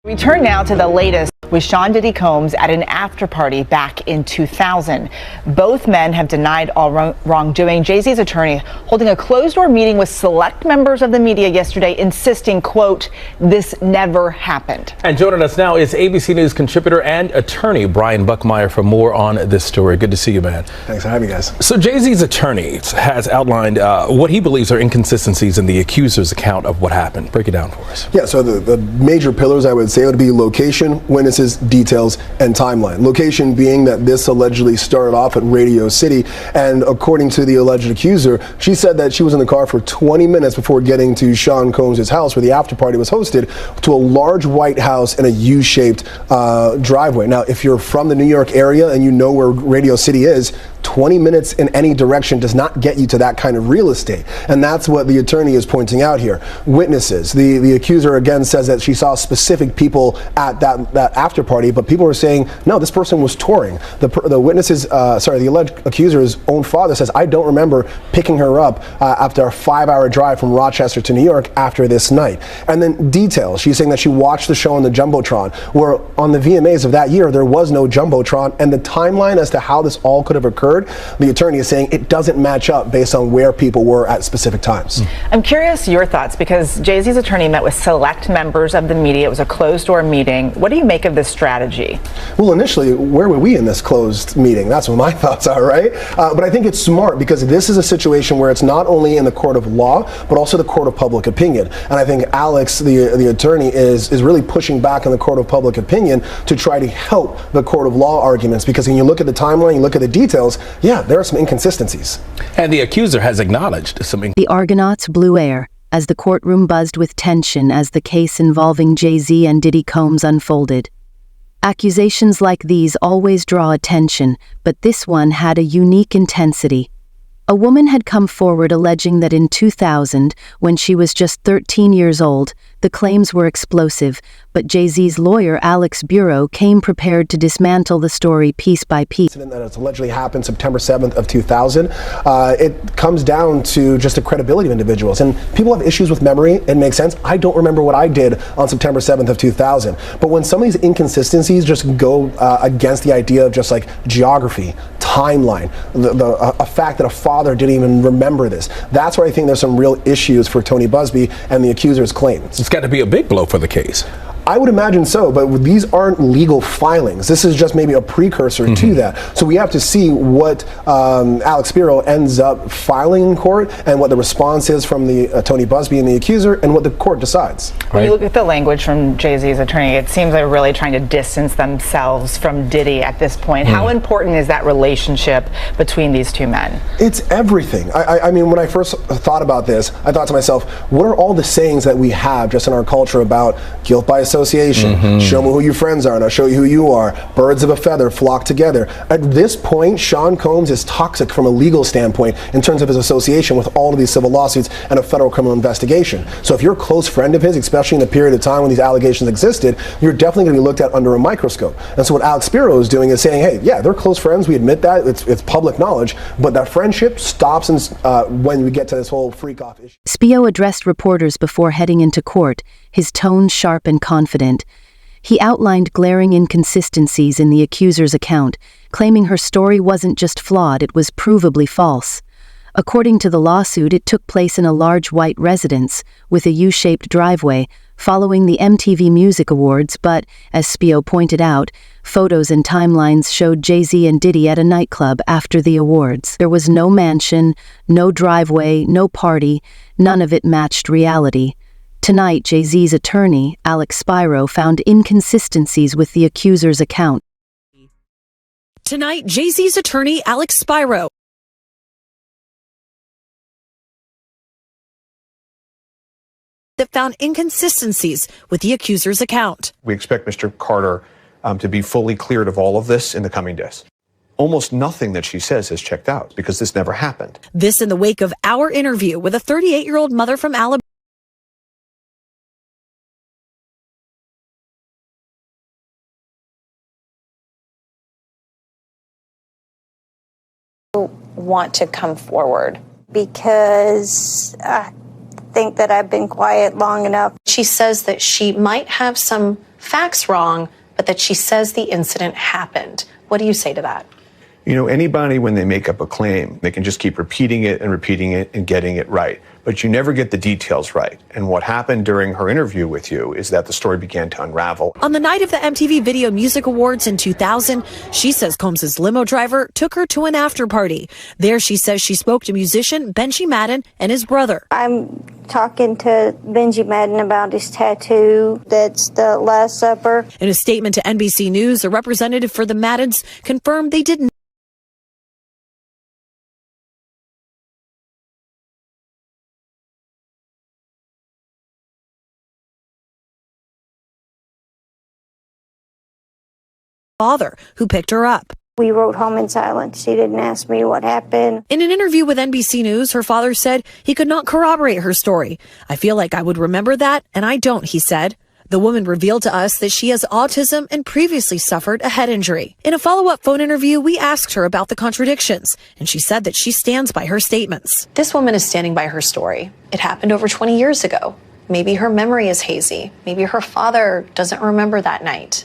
We turn now to the latest with Sean Diddy Combs at an after party back in 2000. Both men have denied all wrongdoing. Jay-Z's attorney holding a closed-door meeting with select members of the media yesterday, insisting, quote, this never happened. And joining us now is ABC News contributor and attorney Brian Buckmeyer for more on this story. Good to see you, man. Thanks for having me, guys. So Jay-Z's attorney has outlined what he believes are inconsistencies in the accuser's account of what happened. Break it down for us. Yeah, so the major pillars, I would say, would be location, witnesses, details, and timeline. Location being that this allegedly started off at Radio City, and according to the alleged accuser, she said that she was in the car for 20 minutes before getting to Sean Combs' house where the after party was hosted, to a large white house in a U-shaped driveway. Now, if you're from the New York area and you know where Radio City is, 20 minutes in any direction does not get you to that kind of real estate. And that's what the attorney is pointing out here. Witnesses. The accuser again says that she saw specific people at that after party, but people are saying, no, this person was touring. The witnesses, the alleged accuser's own father says, I don't remember picking her up after a 5-hour drive from Rochester to New York after this night. And then details. She's saying that she watched the show on the Jumbotron, where on the VMAs of that year, there was no Jumbotron, and the timeline as to how this all could have occurred, the attorney is saying it doesn't match up based on where people were at specific times. I'm curious your thoughts, because Jay-Z's attorney met with select members of the media. It was a closed-door meeting. What do you make of this strategy? Well, initially, where were we in this closed meeting? That's what my thoughts are, right? But I think it's smart because this is a situation where it's not only in the court of law, but also the court of public opinion. And I think Alex, the attorney, is really pushing back on the court of public opinion to try to help the court of law arguments, because when you look at the timeline, you look at the details, yeah, there are some inconsistencies. And the accuser has acknowledged some The Argonauts blew air as the courtroom buzzed with tension as the case involving Jay-Z and Diddy Combs unfolded. Accusations like these always draw attention, but this one had a unique intensity. A woman had come forward alleging that in 2000, when she was just 13 years old, the claims were explosive, but Jay-Z's lawyer, Alex Bureau, came prepared to dismantle the story piece by piece. That has allegedly happened September 7th of 2000. It comes down to just the credibility of individuals. And people have issues with memory. It makes sense. I don't remember what I did on September 7th of 2000. But when some of these inconsistencies just go against the idea of just like geography, timeline, a fact that a father didn't even remember this, that's where I think there's some real issues for Tony Buzbee and the accuser's claims. It's got to be a big blow for the case. I would imagine so, but these aren't legal filings. This is just maybe a precursor to that. So we have to see what Alex Bureau ends up filing in court and what the response is from the Tony Buzbee and the accuser and what the court decides. When you look at the language from Jay-Z's attorney, it seems like they're really trying to distance themselves from Diddy at this point. How important is that relationship between these two men? It's everything. I mean, when I first thought about this, I thought to myself, what are all the sayings that we have just in our culture about guilt by association? Show me who your friends are and I'll show you who you are. Birds of a feather flock together. At this point, Sean Combs is toxic from a legal standpoint in terms of his association with all of these civil lawsuits and a federal criminal investigation. So if you're a close friend of his, especially in the period of time when these allegations existed, you're definitely going to be looked at under a microscope. And so what Alex Bureau is doing is saying, hey, yeah, they're close friends. We admit that. It's public knowledge. But that friendship stops when we get to this whole freak-off issue. Spio addressed reporters before heading into court, his tone sharp and confident. He outlined glaring inconsistencies in the accuser's account, claiming her story wasn't just flawed, it was provably false. According to the lawsuit, it took place in a large white residence with a U-shaped driveway following the MTV Music Awards, but, as Spio pointed out, photos and timelines showed Jay-Z and Diddy at a nightclub after the awards. There was no mansion, no driveway, no party, none of it matched reality. Tonight, Jay-Z's attorney, Alex Spiro, found inconsistencies with the accuser's account. Tonight, Jay-Z's attorney, Alex Spiro, that found inconsistencies with the accuser's account. We expect Mr. Carter to be fully cleared of all of this in the coming days. Almost nothing that she says has checked out because this never happened. This in the wake of our interview with a 38-year-old mother from Alabama. Want to come forward because think that I've been quiet long enough. She says that she might have some facts wrong, but that she says the incident happened. What do you say to that? You know, anybody, when they make up a claim, they can just keep repeating it and getting it right. But you never get the details right. And what happened during her interview with you is that the story began to unravel. On the night of the MTV Video Music Awards in 2000, she says Combs' limo driver took her to an after party. There she says she spoke to musician Benji Madden and his brother. I'm talking to Benji Madden about his tattoo. That's the Last Supper. In a statement to NBC News, a representative for the Maddens confirmed they didn't father who picked her up. We rode home in silence. She didn't ask me what happened. In an interview with NBC News, her father said he could not corroborate her story. I feel like I would remember that, and I don't, he said. The woman revealed to us that she has autism and previously suffered a head injury. In a follow-up phone interview, we asked her about the contradictions, and she said that she stands by her statements. This woman is standing by her story. It happened over 20 years ago. Maybe her memory is hazy. Maybe her father doesn't remember that night.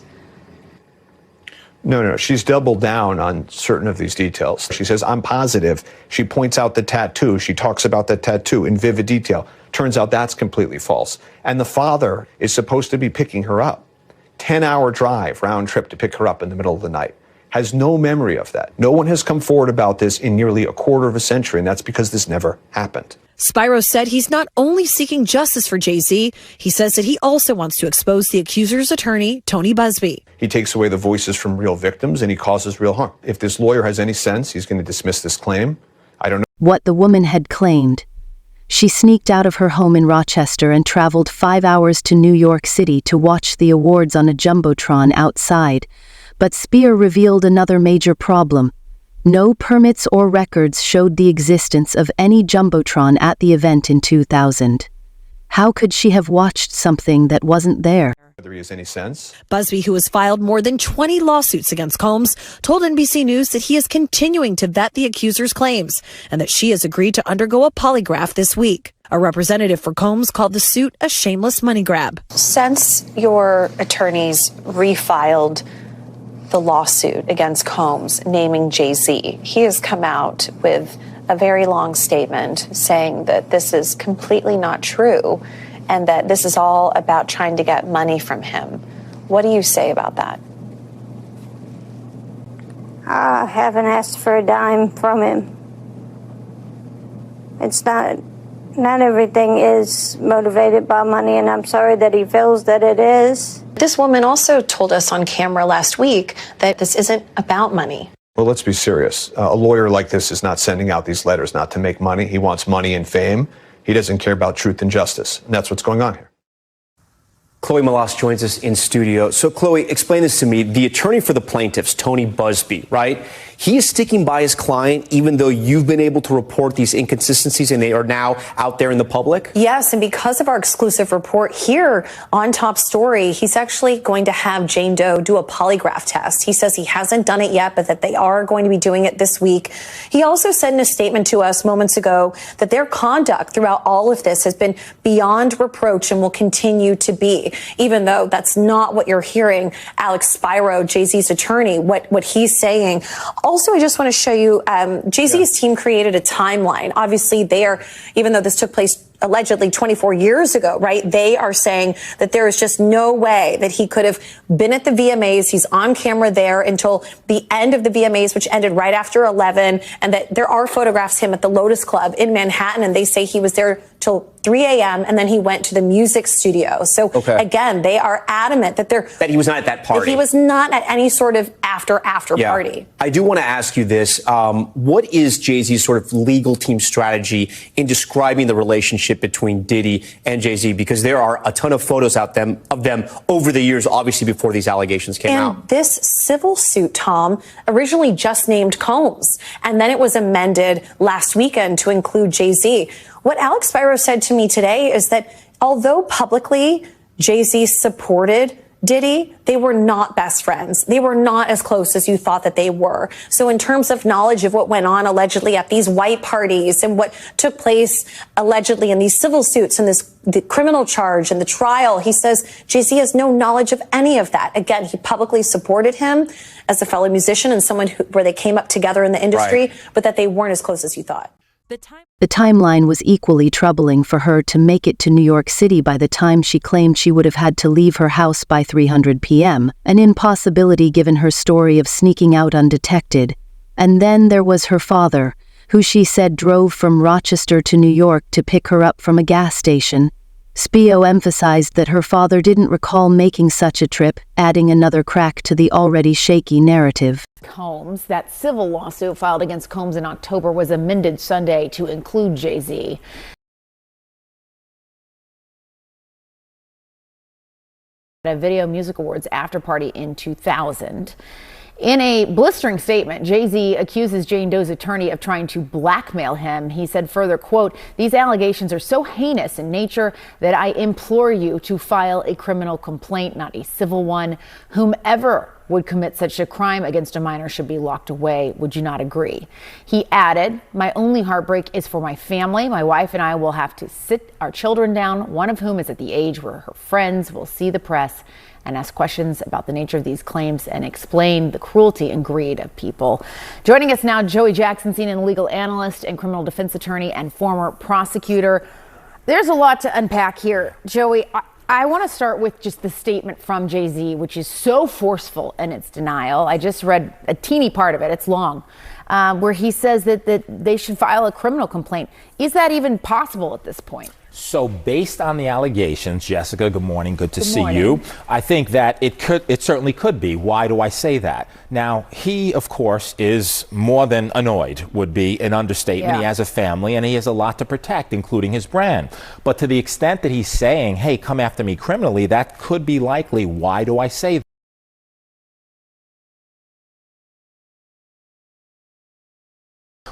No, she's doubled down on certain of these details. She says, I'm positive. She points out the tattoo. She talks about the tattoo in vivid detail. Turns out that's completely false. And the father is supposed to be picking her up. 10-hour drive, round trip to pick her up in the middle of the night. Has no memory of that. No one has come forward about this in nearly a quarter of a century, and that's because this never happened. Spyro said he's not only seeking justice for Jay-Z, he says that he also wants to expose the accuser's attorney, Tony Busby. He takes away the voices from real victims and he causes real harm. If this lawyer has any sense, he's going to dismiss this claim. I don't know what the woman had claimed. She sneaked out of her home in Rochester and traveled 5 hours to New York City to watch the awards on a jumbotron outside. But Spear revealed another major problem. No permits or records showed the existence of any jumbotron at the event in 2000. How could she have watched something that wasn't there? whether he has any sense. Busby, who has filed more than 20 lawsuits against Combs, told NBC News that he is continuing to vet the accuser's claims and that she has agreed to undergo a polygraph this week. A representative for Combs called the suit a shameless money grab. Since your attorneys refiled the lawsuit against Combs naming Jay-Z, he has come out with a very long statement saying that this is completely not true and that this is all about trying to get money from him. What do you say about that? I haven't asked for a dime from him. It's not everything is motivated by money, and I'm sorry that he feels that it is. This woman also told us on camera last week that this isn't about money. Well, let's be serious. A lawyer like this is not sending out these letters not to make money. He wants money and fame. He doesn't care about truth and justice. And that's what's going on here. Chloe Malas joins us in studio. So, Chloe, explain this to me. The attorney for the plaintiffs, Tony Busby, right? He is sticking by his client even though you've been able to report these inconsistencies and they are now out there in the public? Yes, and because of our exclusive report here on Top Story, he's actually going to have Jane Doe do a polygraph test. He says he hasn't done it yet, but that they are going to be doing it this week. He also said in a statement to us moments ago that their conduct throughout all of this has been beyond reproach and will continue to be, even though that's not what you're hearing Alex Spyro, Jay-Z's attorney, what he's saying. Also, I just want to show you, Jay-Z's team created a timeline. Obviously, even though this took place allegedly 24 years ago, right? They are saying that there is just no way that he could have been at the VMAs. He's on camera there until the end of the VMAs, which ended right after 11, and that there are photographs of him at the Lotus Club in Manhattan, and they say he was there till 3 a.m. and then he went to the music studio. So again, they are adamant that he was not at that party. That he was not at any sort of after party. I do want to ask you this. What is Jay-Z's sort of legal team strategy in describing the relationship between Diddy and Jay-Z? Because there are a ton of photos of them over the years, obviously before these allegations came out. And this civil suit, Tom, originally just named Combs, and then it was amended last weekend to include Jay-Z. What Alex Spyro said to me today is that although publicly Jay-Z supported Diddy, they were not best friends. They were not as close as you thought that they were. So in terms of knowledge of what went on allegedly at these white parties and what took place allegedly in these civil suits and the criminal charge and the trial, he says Jay-Z has no knowledge of any of that. Again, he publicly supported him as a fellow musician and someone where they came up together in the industry, but that they weren't as close as you thought. The timeline was equally troubling for her to make it to New York City by the time she claimed she would have had to leave her house by 3:00 p.m., an impossibility given her story of sneaking out undetected. And then there was her father, who she said drove from Rochester to New York to pick her up from a gas station. Spio emphasized that her father didn't recall making such a trip, adding another crack to the already shaky narrative. Combs. That civil lawsuit filed against Combs in October was amended Sunday to include Jay-Z. At a Video Music Awards after party in 2000. In a blistering statement, Jay-Z accuses Jane Doe's attorney of trying to blackmail him. He said further, quote, "These allegations are so heinous in nature that I implore you to file a criminal complaint, not a civil one. Whomever would commit such a crime against a minor should be locked away. Would you not agree?" He added, "My only heartbreak is for my family. My wife and I will have to sit our children down, one of whom is at the age where her friends will see the press and ask questions about the nature of these claims and explain the cruelty and greed of people." Joining us now, Joey Jackson, CNN legal analyst and criminal defense attorney and former prosecutor. There's a lot to unpack here. Joey, I want to start with just the statement from Jay-Z, which is so forceful in its denial. I just read a teeny part of it. It's long, where he says that they should file a criminal complaint. Is that even possible at this point? So based on the allegations, Jessica, good morning, good to see you. I think that it certainly could be. Why do I say that? Now, he, of course, is more than annoyed, would be an understatement. He has a family and he has a lot to protect, including his brand. But to the extent that he's saying, hey, come after me criminally, that could be likely. Why do I say that?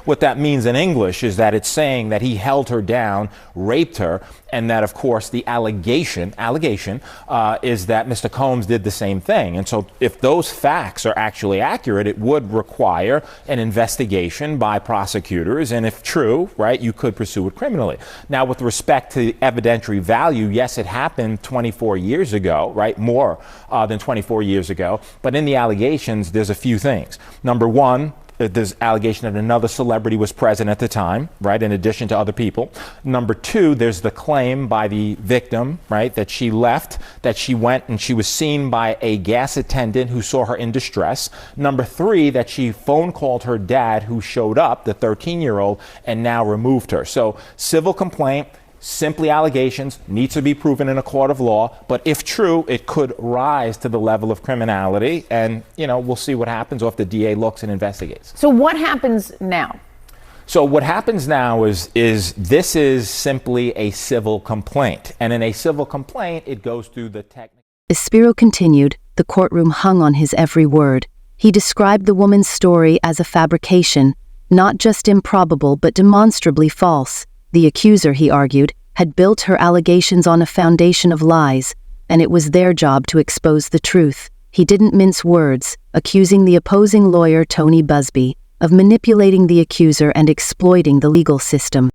What that means in English is that it's saying that he held her down, raped her, and that, of course, the allegation is that Mr. Combs did the same thing. And so if those facts are actually accurate, it would require an investigation by prosecutors. And if true, right, you could pursue it criminally. Now, with respect to evidentiary value, yes, it happened 24 years ago, right, more than 24 years ago. But in the allegations, there's a few things. Number one, there's allegation that another celebrity was present at the time, right, in addition to other people. Number two, there's the claim by the victim, right, that she left, that she went and she was seen by a gas attendant who saw her in distress. Number three, that she phone called her dad, who showed up, the 13-year-old, and now removed her. So civil complaint, simply allegations, needs to be proven in a court of law, but if true, it could rise to the level of criminality, and, you know, we'll see what happens, or if the DA looks and investigates. So what happens now? So what happens now is this is simply a civil complaint, and in a civil complaint, it goes through the technical. As Spiro continued, the courtroom hung on his every word. He described the woman's story as a fabrication, not just improbable, but demonstrably false. The accuser, he argued, had built her allegations on a foundation of lies, and it was their job to expose the truth. He didn't mince words, accusing the opposing lawyer, Tony Busby, of manipulating the accuser and exploiting the legal system.